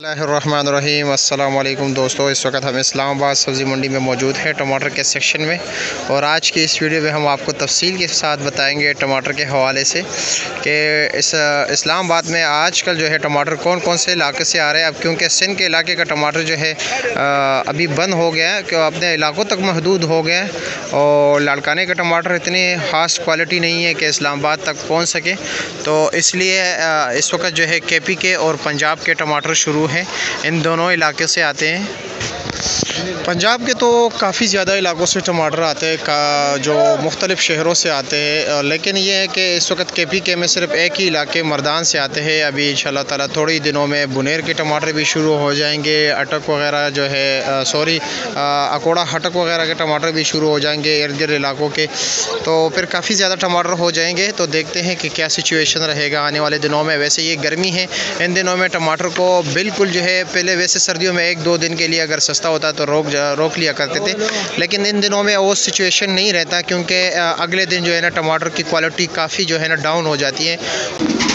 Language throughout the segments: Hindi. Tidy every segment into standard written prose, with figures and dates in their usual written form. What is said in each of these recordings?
बिस्मिल्लाहिर्रहमानिर्रहीम। अस्सलाम वालेकुम दोस्तों, इस वक्त हम इस्लामाबाद सब्ज़ी मंडी में मौजूद है टमाटर के सेक्शन में। और आज की इस वीडियो में हम आपको तफसील के साथ बताएंगे टमाटर के हवाले से कि इस इस्लामाबाद में आजकल जो है टमाटर कौन कौन से इलाके से आ रहे हैं। अब क्योंकि सिंध के इलाके का टमाटर जो है अभी बंद हो गया है, कि अपने इलाकों तक महदूद हो गया है और लाड़काने का टमाटर इतनी ख़ास क्वालिटी नहीं है कि इस्लामाबाद तक पहुँच सके। तो इसलिए इस वक्त जो है KP के और पंजाब के टमाटर शुरू हैं। इन दोनों इलाके से आते हैं। पंजाब के तो काफ़ी ज़्यादा इलाकों से टमाटर आते हैं, जो मुख्तलिफ़ शहरों से आते हैं। लेकिन ये है कि इस वक्त KP के में सिर्फ एक ही इलाके मर्दान से आते हैं। अभी इंशाल्लाह ताला थोड़ी दिनों में बुनेर के टमाटर भी शुरू हो जाएंगे। अटक वगैरह जो है अकोड़ा हटक वगैरह के टमाटर भी शुरू हो जाएंगे इर्द गिर्द इलाकों के। तो फिर काफ़ी ज़्यादा टमाटर हो जाएंगे। तो देखते हैं कि क्या सिचुएशन रहेगा आने वाले दिनों में। वैसे ये गर्मी है, इन दिनों में टमाटर को बिल्कुल जो है, पहले वैसे सर्दियों में 1-2 दिन के लिए अगर सस्ता होता तो रोक लिया करते थे, लेकिन इन दिनों में वो सिचुएशन नहीं रहता, क्योंकि अगले दिन जो है ना टमाटर की क्वालिटी काफ़ी जो है ना डाउन हो जाती है।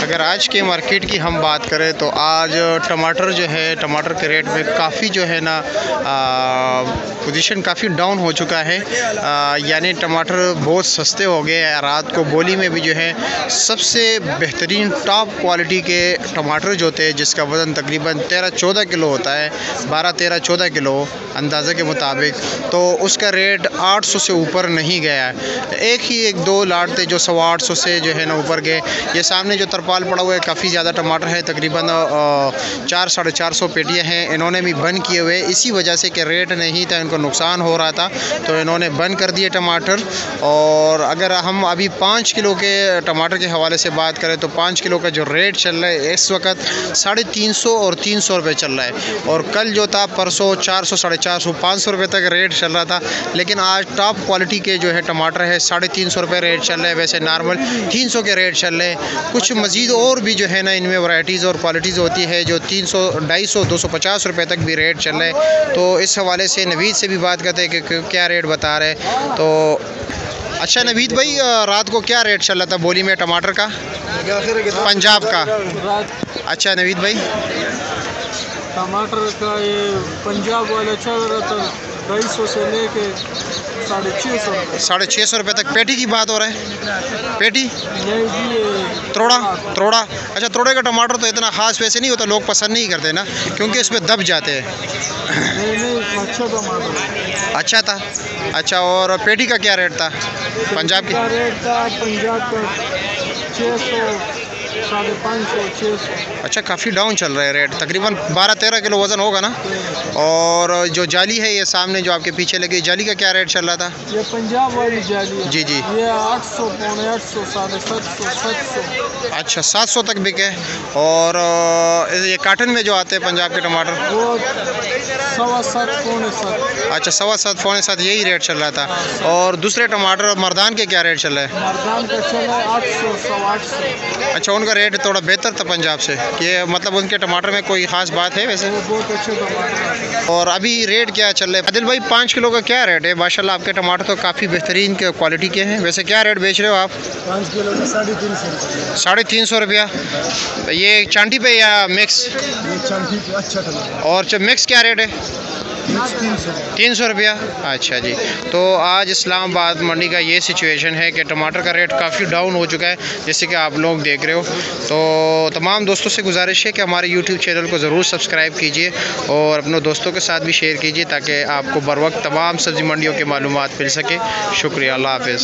अगर आज के मार्केट की हम बात करें तो आज टमाटर जो है, टमाटर के रेट में काफ़ी जो है ना पोजीशन काफ़ी डाउन हो चुका है। यानी टमाटर बहुत सस्ते हो गए हैं। रात को बोली में भी जो है सबसे बेहतरीन टॉप क्वालिटी के टमाटर जो होते हैं, जिसका वज़न तकरीबन 13-14 किलो होता है, 12-13-14 किलो अंदाज़े के मुताबिक, तो उसका रेट 800 से ऊपर नहीं गया है। एक दो लाट थे जो 850 से जो है ना ऊपर गए। ये सामने जो तरपाल पड़ा हुआ है, काफ़ी ज़्यादा टमाटर है, तकरीबन 400-450 पेटियाँ हैं। इन्होंने भी बंद किए हुए, इसी वजह से कि रेट नहीं था, इनको नुकसान हो रहा था, तो इन्होंने बंद कर दिए टमाटर। और अगर हम अभी 5 किलो के टमाटर के हवाले से बात करें तो 5 किलो का जो रेट चल रहा है इस वक्त 350 और 300 रुपये चल रहा है। और कल जो था परसों 400, 450, 500 रुपये तक रेट चल रहा था। लेकिन आज टॉप क्वालिटी के जो है टमाटर है 350 रुपये रेट चल रहा है। वैसे नॉर्मल 300 के रेट चल रहे हैं। कुछ मज़ीद और भी जो है ना इनमें वैराइटीज़ और क्वालिटीज़ होती है जो 300, 250, 250 रुपये तक भी रेट चल रहा है। तो इस हवाले से नवीद से भी बात करते हैं कि क्या रेट बता रहे हैं। तो अच्छा नवीद भाई, रात को क्या रेट चल रहा था बोली में टमाटर का पंजाब का? अच्छा नवीद भाई, टमाटर का ये पंजाब वाला चल रहा था 250 से लेके 650 रुपये तक। पेटी की बात हो रहा है? पेटी त्रोड़ा। अच्छा, त्रोड़े का टमाटर तो इतना ख़ास वैसे नहीं होता, लोग पसंद नहीं करते ना, क्योंकि इसमें दब जाते हैं। अच्छा टमाटर अच्छा था। अच्छा, और पेटी का क्या रेट था पंजाब की? रेट था पंजाब का 600, 550, 600। अच्छा, काफ़ी डाउन चल रहा है रेट, तकरीबन 12-13 किलो वज़न होगा ना। और जो जाली है ये सामने जो आपके पीछे लगी, जाली का क्या रेट चल रहा था? ये पंजाब वाली जाली है। जी, ये 800, 850, 750, 700। अच्छा, 700 तक बिके। और ये काटन में जो आते हैं पंजाब के टमाटर, वो 7.25, 7.25। अच्छा, 7.25, 7.25 यही रेट चल रहा था। और दूसरे टमाटर मर्दान के क्या रेट चल रहे हैं? मर्दान का चला 800, 850। अच्छा, उनका रेट थोड़ा बेहतर था पंजाब से, कि मतलब उनके टमाटर में कोई ख़ास बात है वैसे? बहुत अच्छे टमाटर। और अभी रेट क्या चल रहा है आदिल भाई? 5 किलो का क्या रेट है? माशाल्लाह आपके टमाटर तो काफ़ी बेहतरीन के क्वालिटी के हैं। वैसे क्या रेट बेच रहे हो आप? 5 किलो का 350। 350 रुपया। ये चांटी पे या मिक्स? ये चांटी पे अच्छा टमाटर। और मिक्स क्या रेट है? 300 रुपया। अच्छा जी, तो आज इस्लामाबाद मंडी का ये सिचुएशन है कि टमाटर का रेट काफ़ी डाउन हो चुका है, जैसे कि आप लोग देख रहे हो। तो तमाम दोस्तों से गुजारिश है कि हमारे YouTube चैनल को ज़रूर सब्सक्राइब कीजिए और अपने दोस्तों के साथ भी शेयर कीजिए, ताकि आपको बर वक्त तमाम सब्ज़ी मंडियों की मालूमात मिल सके। शुक्रिया, अल्लाह हाफ़िज़।